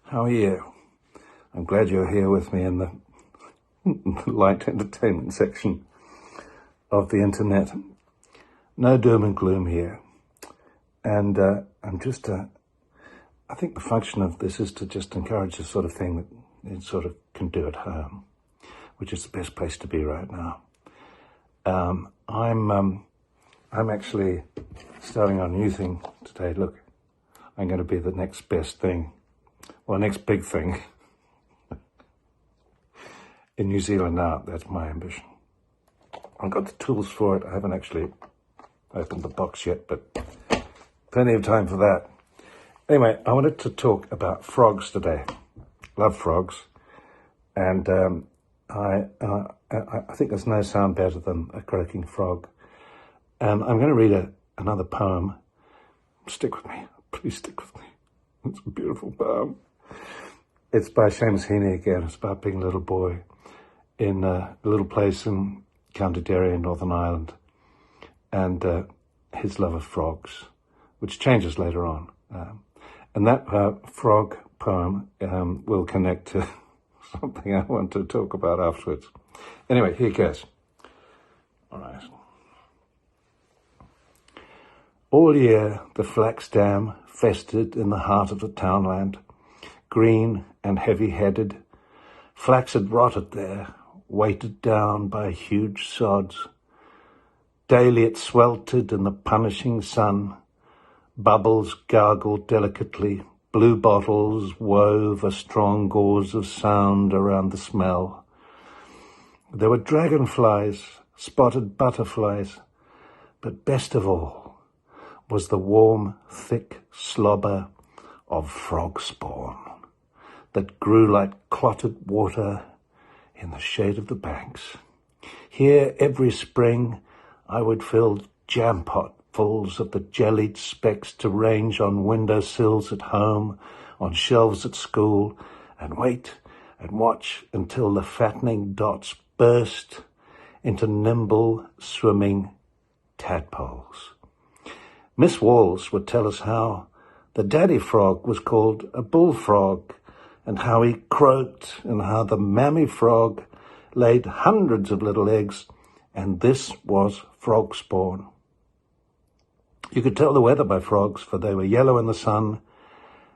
How are you? I'm glad you're here with me in the light entertainment section of the internet. No doom and gloom here. And I think the function of this is to just encourage the sort of thing that you sort of can do at home, which is the best place to be right now. I'm actually starting on a new thing today. Look, I'm going to be the next best thing, well, next big thing in New Zealand now. That's my ambition. I've got the tools for it. I haven't actually opened the box yet, but plenty of time for that. Anyway, I wanted to talk about frogs today. Love frogs, and I think there's no sound better than a croaking frog. And I'm going to read another poem. Stick with me. Please stick with me. It's a beautiful poem. It's by Seamus Heaney again. It's about being a little boy in a little place in County Derry in Northern Ireland, and his love of frogs, which changes later on. And that frog poem will connect to something I want to talk about afterwards. Anyway, here goes. All right. All year the flax-dam festered in the heart of the townland, green and heavy-headed. Flax had rotted there, weighted down by huge sods. Daily it sweltered in the punishing sun. Bubbles gargled delicately. Bluebottles wove a strong gauze of sound around the smell. There were dragonflies, spotted butterflies, but best of all was the warm, thick slobber of frogspawn that grew like clotted water in the shade of the banks. Here every spring I would fill jampotfuls of the jellied specks to range on window sills at home, on shelves at school, and wait and watch until the fattening dots burst into nimble swimming tadpoles. Miss Walls would tell us how the daddy frog was called a bullfrog, and how he croaked, and how the mammy frog laid hundreds of little eggs, and this was frogspawn. You could tell the weather by frogs, for they were yellow in the sun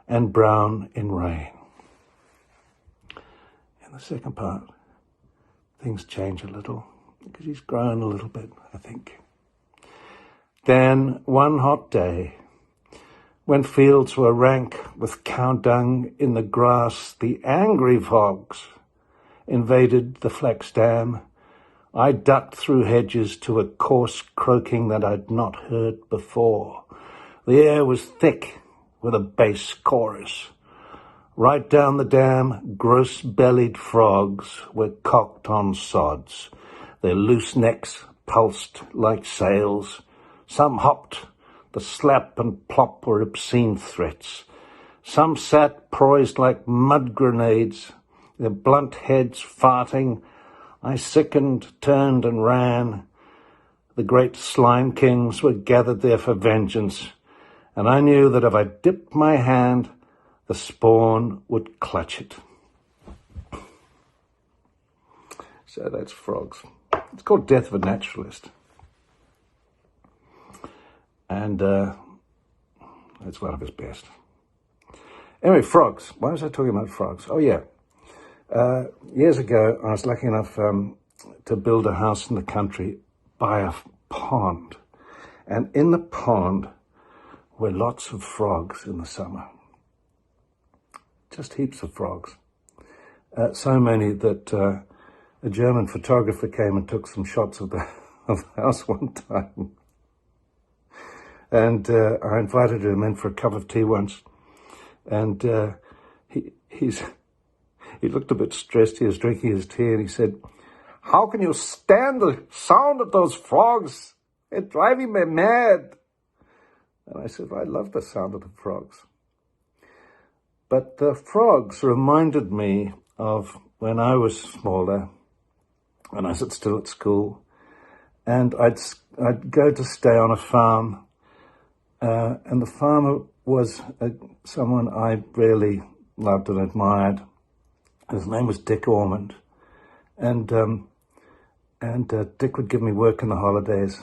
and brown in rain. In the second part, things change a little, because he's grown a little bit, I think. Then, one hot day, when fields were rank with cow dung in the grass, the angry frogs invaded the flax-dam. I ducked through hedges to a coarse croaking that I'd not heard before. The air was thick with a bass chorus. Right down the dam, gross-bellied frogs were cocked on sods. Their loose necks pulsed like sails. Some hopped. The slap and plop were obscene threats. Some sat poised like mud grenades, their blunt heads farting. I sickened, turned and ran. The great slime kings were gathered there for vengeance, and I knew that if I dipped my hand, the spawn would clutch it. So that's frogs. It's called Death of a Naturalist. And it's one of his best. Anyway, frogs. Why was I talking about frogs? Oh, yeah. Years ago, I was lucky enough to build a house in the country by a pond. And in the pond were lots of frogs in the summer. Just heaps of frogs. So many that a German photographer came and took some shots of the house one time. And I invited him in for a cup of tea once. And he looked a bit stressed. He was drinking his tea, and he said, "How can you stand the sound of those frogs? It's driving me mad." And I said, "I love the sound of the frogs." But the frogs reminded me of when I was smaller, when I was still at school, and I'd go to stay on a farm, and the farmer was someone I really loved and admired. His name was Dick Ormond, and Dick would give me work in the holidays.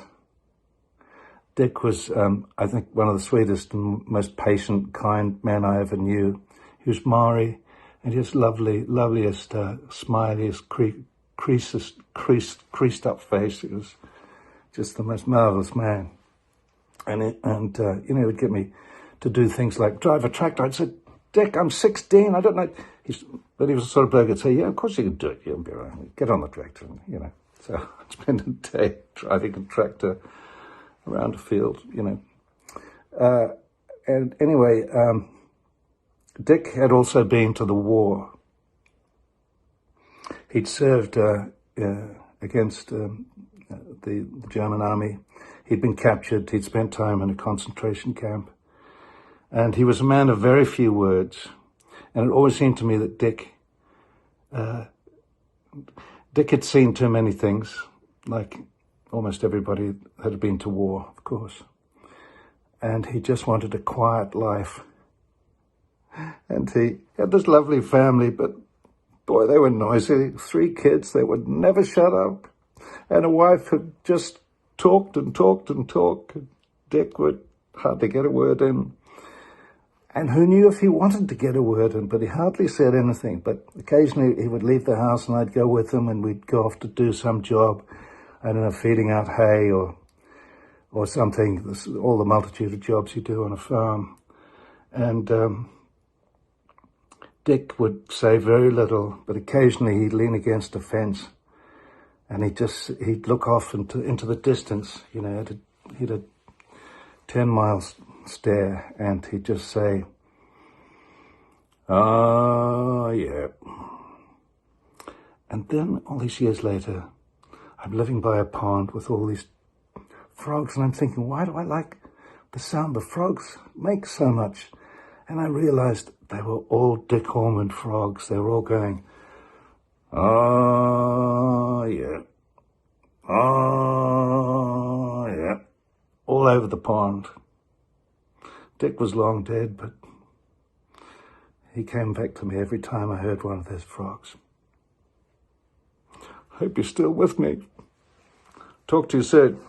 Dick was, I think, one of the sweetest and most patient, kind men I ever knew. He was Maori, and his loveliest, smiliest, creased up face. It was just the most marvelous man. And he would get me to do things like drive a tractor. I'd say, Dick, I'm 16. I don't know. But he was the sort of bloke who'd say, yeah, of course you can do it. You'll be right. Get on the tractor, and. So I'd spend a day driving a tractor around a field, And anyway, Dick had also been to the war. He'd served against the German army. He'd been captured. He'd spent time in a concentration camp. And he was a man of very few words. And it always seemed to me that Dick had seen too many things, like almost everybody that had been to war, of course. And he just wanted a quiet life. And he had this lovely family, but boy, they were noisy. 3 kids, they would never shut up. And a wife who just talked and talked and talked. Dick would hardly get a word in. And who knew if he wanted to get a word in, but he hardly said anything. But occasionally he would leave the house and I'd go with him and we'd go off to do some job. I don't know, feeding out hay or something, all the multitude of jobs you do on a farm. And Dick would say very little, but occasionally he'd lean against a fence and he'd look off into the distance, he'd a 10-mile stare, and he'd just say, "Oh, yeah." And then all these years later, I'm living by a pond with all these frogs, and I'm thinking, why do I like the sound the frogs make so much? And I realized they were all Dick Ormond frogs. They were all going, "Oh, yeah. Oh, yeah," all over the pond. Dick was long dead, but he came back to me every time I heard one of those frogs. Hope you're still with me. Talk to you soon.